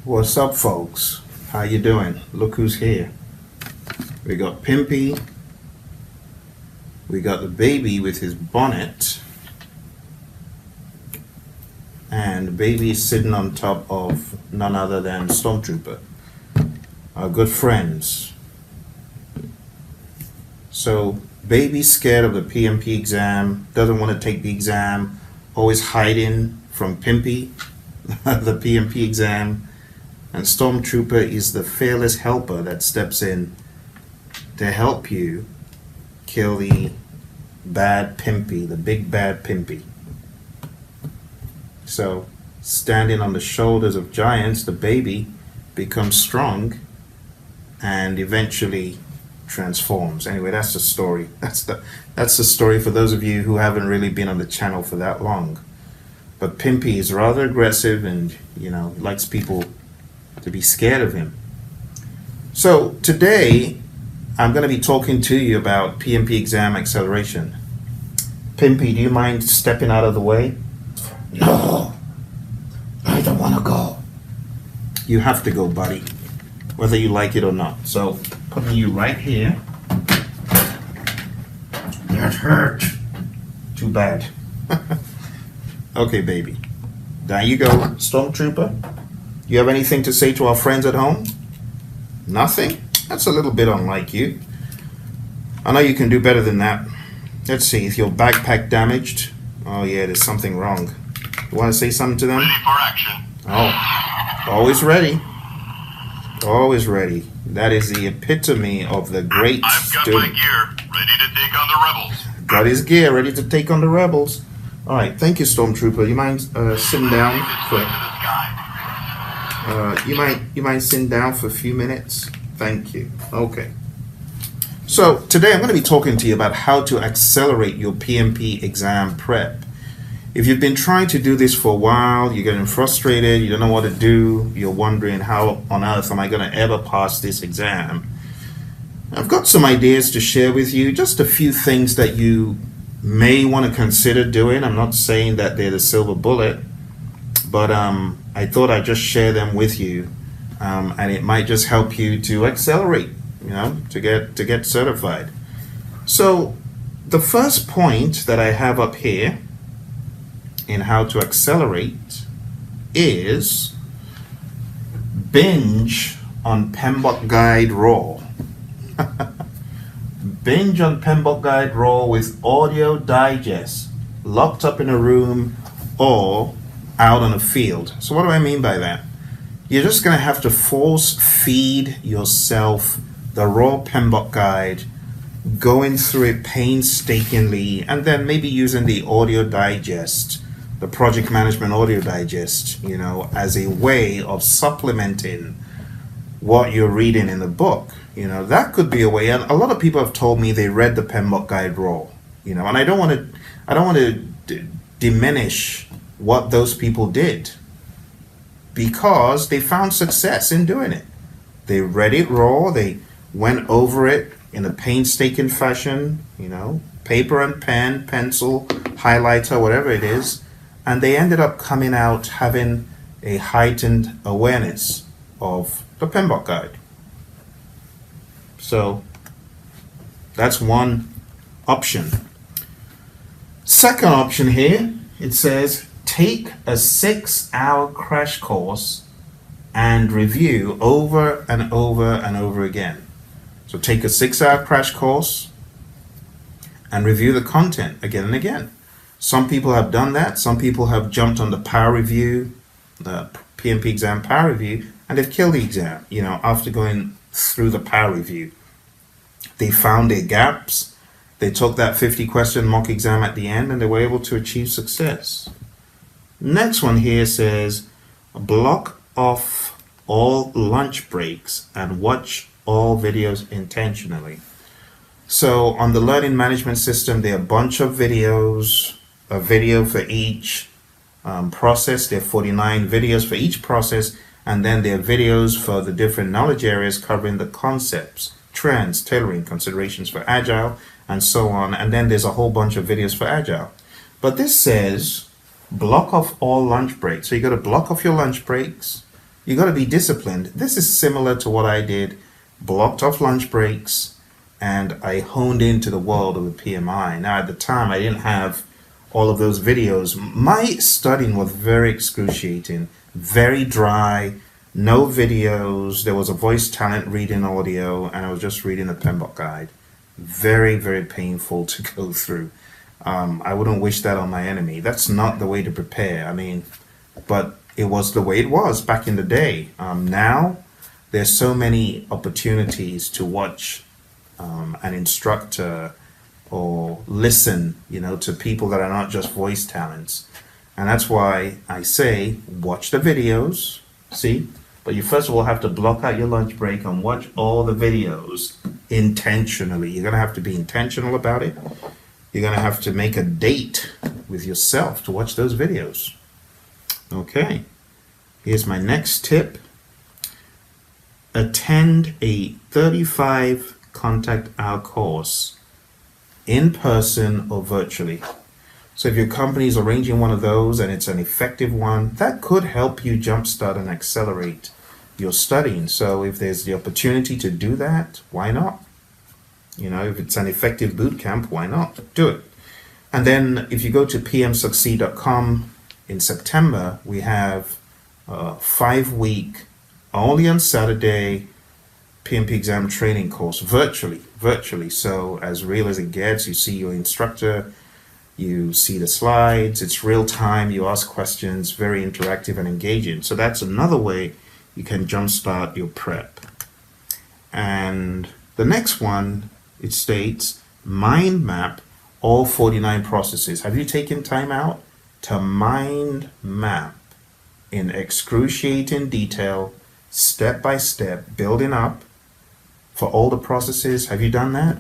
What's up, folks? How you doing? Look who's here. We got Pimpy. We got the baby with his bonnet. And the baby is sitting on top of none other than Stormtrooper, our good friends. So, baby's scared of the PMP exam, doesn't want to take the exam, always hiding from Pimpy, the PMP exam. And Stormtrooper is the fearless helper that steps in to help you kill the bad Pimpy, the big bad Pimpy. So, standing on the shoulders of giants, the baby becomes strong and eventually transforms. Anyway, that's the story. That's the story for those of you who haven't really been on the channel for that long. But Pimpy is rather aggressive and, likes people to be scared of him. So today I'm going to be talking to you about PMP exam acceleration. Pimpy, do you mind stepping out of the way? No, I don't want to go. You have to go, buddy, whether you like it or not. So putting you right here. That hurt. Too bad. Okay, baby. There you go, Stormtrooper. You have anything to say to our friends at home? Nothing? That's a little bit unlike you. I know you can do better than that. Let's see, is your backpack damaged? Oh yeah, there's something wrong. You want to say something to them? Ready for action. Oh, always ready. Always ready. That is the epitome of the great I've got student. my gear, ready to take on the rebels. Got his gear, ready to take on the rebels. All right, thank you, Stormtrooper. You mind sitting down for? You might sitting down for a few minutes? Thank you. Okay. So today I'm going to be talking to you about how to accelerate your PMP exam prep. If you've been trying to do this for a while, you're getting frustrated, you don't know what to do, you're wondering how on earth am I going to ever pass this exam? I've got some ideas to share with you, just a few things that you may want to consider doing. I'm not saying that they're the silver bullet, but I thought I'd just share them with you, and it might just help you to accelerate, to get certified. So the first point that I have up here in how to accelerate is binge on PMBOK Guide Raw. Binge on PMBOK Guide Raw with audio digest, locked up in a room or out on a field. So what do I mean by that? You're just going to have to force feed yourself the raw PMBOK guide, going through it painstakingly, and then maybe using the audio digest, the project management audio digest, as a way of supplementing what you're reading in the book. That could be a way. And a lot of people have told me they read the PMBOK guide raw, and I don't want to diminish what those people did, because they found success in doing it. They read it raw, they went over it in a painstaking fashion, paper and pen, pencil, highlighter, whatever it is, and they ended up coming out having a heightened awareness of the PMBOK guide. So that's one option. Second option here, it says take a 6-hour crash course and review over and over and over again. So take a 6-hour crash course and review the content again and again. Some people have done that. Some people have jumped on the power review, the PMP exam power review, and they've killed the exam, after going through the power review. They found their gaps. They took that 50-question mock exam at the end, and they were able to achieve success. Next one here says block off all lunch breaks and watch all videos intentionally. So on the learning management system, there are a bunch of videos, a video for each process. There are 49 videos for each process, and then there are videos for the different knowledge areas covering the concepts, trends, tailoring, considerations for Agile, and so on. And then there's a whole bunch of videos for Agile. But this says block off all lunch breaks. So you got to block off your lunch breaks. You got to be disciplined. This is similar to what I did, blocked off lunch breaks, and I honed into the world of the PMI. Now, at the time, I didn't have all of those videos. My studying was very excruciating, very dry, no videos. There was a voice talent reading audio, and I was just reading the PMBOK guide. Very, very painful to go through. I wouldn't wish that on my enemy. That's not the way to prepare. I mean, but it was the way it was back in the day. Now, there's so many opportunities to watch an instructor or listen, to people that are not just voice talents. And that's why I say, watch the videos, see? But you first of all have to block out your lunch break and watch all the videos intentionally. You're going to have to be intentional about it. You're going to have to make a date with yourself to watch those videos. Okay, here's my next tip. Attend a 35 contact hour course in person or virtually. So if your company is arranging one of those and it's an effective one, that could help you jumpstart and accelerate your studying. So if there's the opportunity to do that, why not? If it's an effective boot camp, why not? Do it. And then if you go to pmsucceed.com in September, we have a 5-week, only on Saturday, PMP exam training course virtually. So as real as it gets, you see your instructor, you see the slides, it's real time, you ask questions, very interactive and engaging. So that's another way you can jumpstart your prep. And the next one, it states, mind map all 49 processes. Have you taken time out to mind map in excruciating detail, step by step, building up for all the processes? Have you done that?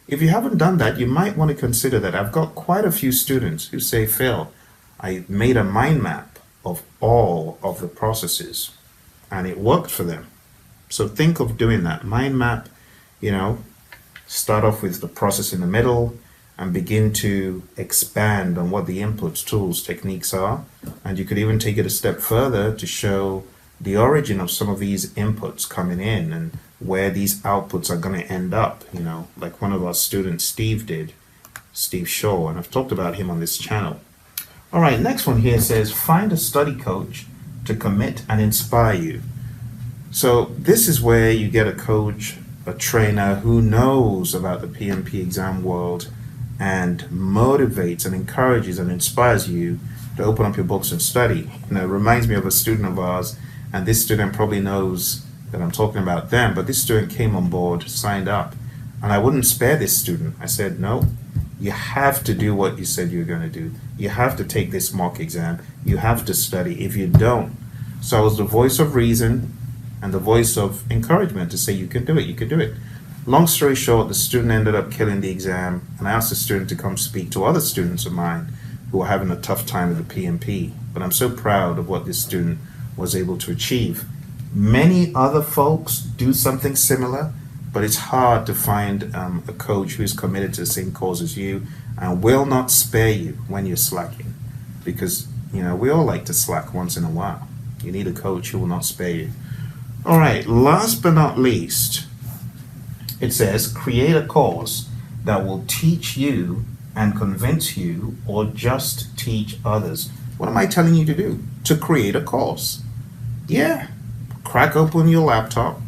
If you haven't done that, you might want to consider that. I've got quite a few students who say, Phil, I made a mind map of all of the processes and it worked for them. So think of doing that. Mind map, start off with the process in the middle and begin to expand on what the inputs, tools, techniques are. And you could even take it a step further to show the origin of some of these inputs coming in and where these outputs are going to end up, like one of our students, Steve Shaw, and I've talked about him on this channel. All right, next one here says, find a study coach to commit and inspire you. So this is where you get a coach, a trainer who knows about the PMP exam world and motivates and encourages and inspires you to open up your books and study. It reminds me of a student of ours, and this student probably knows that I'm talking about them, but this student came on board, signed up, and I wouldn't spare this student. I said, no, you have to do what you said you were going to do. You have to take this mock exam. You have to study. If you don't. So I was the voice of reason and the voice of encouragement to say, you can do it, you can do it. Long story short, the student ended up killing the exam, and I asked the student to come speak to other students of mine who were having a tough time with the PMP. But I'm so proud of what this student was able to achieve. Many other folks do something similar, but it's hard to find a coach who's committed to the same cause as you and will not spare you when you're slacking. Because, we all like to slack once in a while. You need a coach who will not spare you. All right, last but not least, it says, create a course that will teach you and convince you or just teach others. What am I telling you to do? To create a course. Yeah, crack open your laptop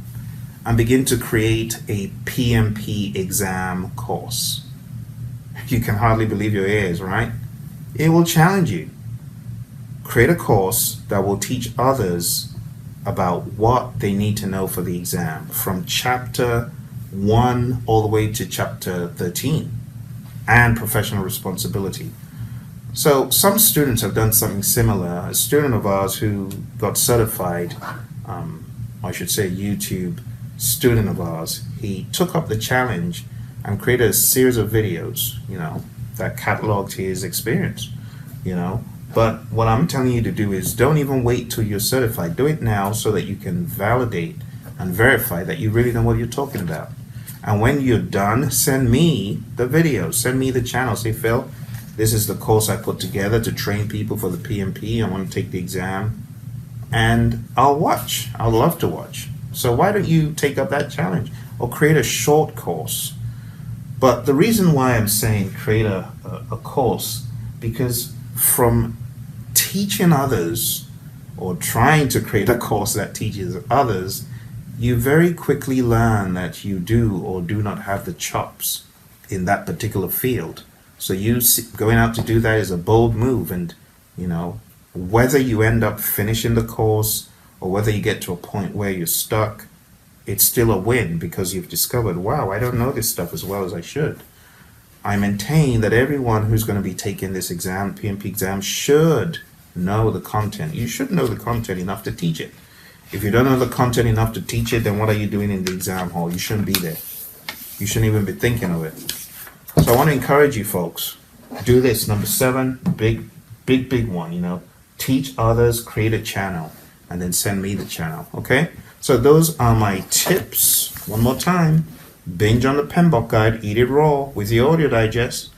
and begin to create a PMP exam course. You can hardly believe your ears, right? It will challenge you. Create a course that will teach others about what they need to know for the exam from chapter 1 all the way to chapter 13 and professional responsibility. So some students have done something similar. A student of ours who got certified, I should say YouTube student of ours, he took up the challenge and created a series of videos, that cataloged his experience, But what I'm telling you to do is don't even wait till you're certified. Do it now so that you can validate and verify that you really know what you're talking about. And when you're done, send me the video, send me the channel. Say, Phil, this is the course I put together to train people for the PMP. I want to take the exam. and I'll watch. I'd love to watch. So why don't you take up that challenge or create a short course? But the reason why I'm saying create a course, because from teaching others or trying to create a course that teaches others, you very quickly learn that you do or do not have the chops in that particular field. So going out to do that is a bold move, and whether you end up finishing the course or whether you get to a point where you're stuck, it's still a win because you've discovered, wow, I don't know this stuff as well as I should. I maintain that everyone who's going to be taking this exam, PMP exam, should know the content. You should know the content enough to teach it. If you don't know the content enough to teach it, then what are you doing in the exam hall? You shouldn't be there. You shouldn't even be thinking of it. So I want to encourage you folks, do this. Number 7, big one, teach others, create a channel, and then send me the channel, okay? So those are my tips. One more time. Binge on the PMBOK guide, eat it raw with your audio digest,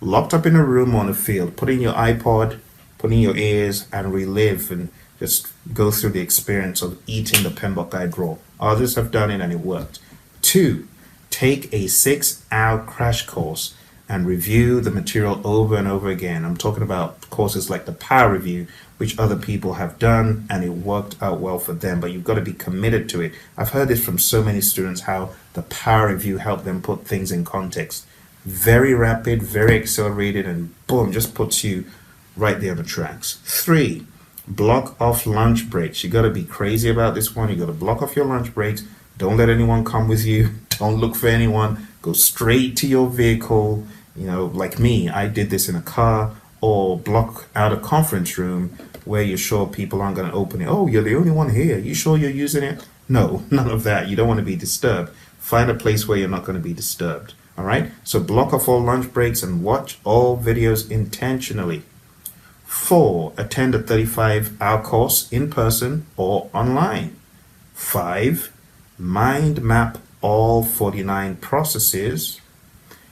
locked up in a room on the field, put in your iPod, put in your ears, and relive and just go through the experience of eating the PMBOK guide raw. Others have done it and it worked. 2, take a 6-hour crash course and review the material over and over again. I'm talking about courses like the Power Review, which other people have done and it worked out well for them, but you've got to be committed to it. I've heard this from so many students, how the Power Review helped them put things in context. Very rapid, very accelerated, and boom, just puts you right there on the tracks. 3, block off lunch breaks. You got to be crazy about this one. You got to block off your lunch breaks. Don't let anyone come with you. Don't look for anyone. Go straight to your vehicle. Like me, I did this in a car, or block out a conference room where you're sure people aren't going to open it. Oh, you're the only one here. You sure you're using it? No, none of that. You don't want to be disturbed. Find a place where you're not going to be disturbed. All right? So block off all lunch breaks and watch all videos intentionally. 4, attend a 35-hour course in person or online. 5, mind map all 49 processes.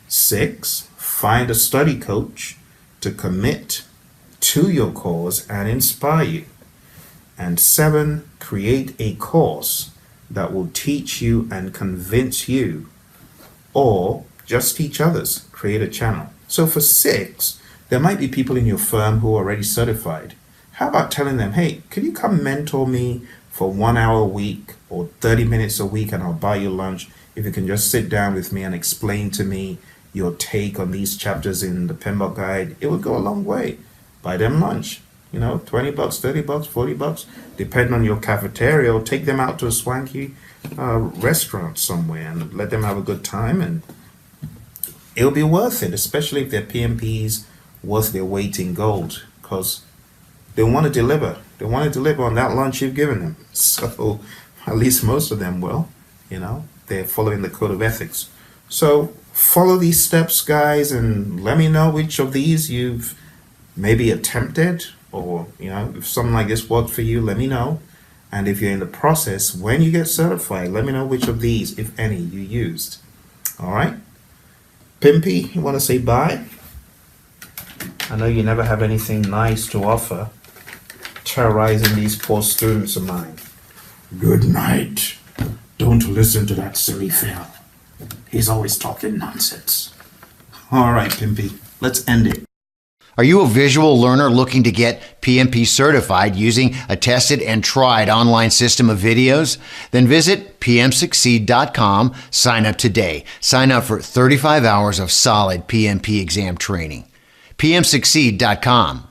6, find a study coach to commit to your cause and inspire you. And 7, create a course that will teach you and convince you, or just teach others. Create a channel. So for 6, there might be people in your firm who are already certified. How about telling them, hey, could you come mentor me for 1 hour a week or 30 minutes a week, and I'll buy you lunch if you can just sit down with me and explain to me your take on these chapters in the PMBOK guide. It would go a long way. Buy them lunch, $20, $30, $40, depending on your cafeteria, or take them out to a swanky restaurant somewhere and let them have a good time, and it'll be worth it, especially if they're PMPs worth their weight in gold, because they want to deliver. They want to deliver on that lunch you've given them. So at least most of them will, they're following the code of ethics. So follow these steps, guys, and let me know which of these you've maybe attempted, or if something like this worked for you, let me know. And if you're in the process, when you get certified, let me know which of these, if any, you used. All right, Pimpy, you want to say bye? I know you never have anything nice to offer, terrorizing these poor students of mine. Good night. Don't listen to that silly Phil. He's always talking nonsense. All right, Pimpy, let's end it. Are you a visual learner looking to get PMP certified using a tested and tried online system of videos? Then visit pmsucceed.com, sign up today. Sign up for 35 hours of solid PMP exam training. pmsucceed.com.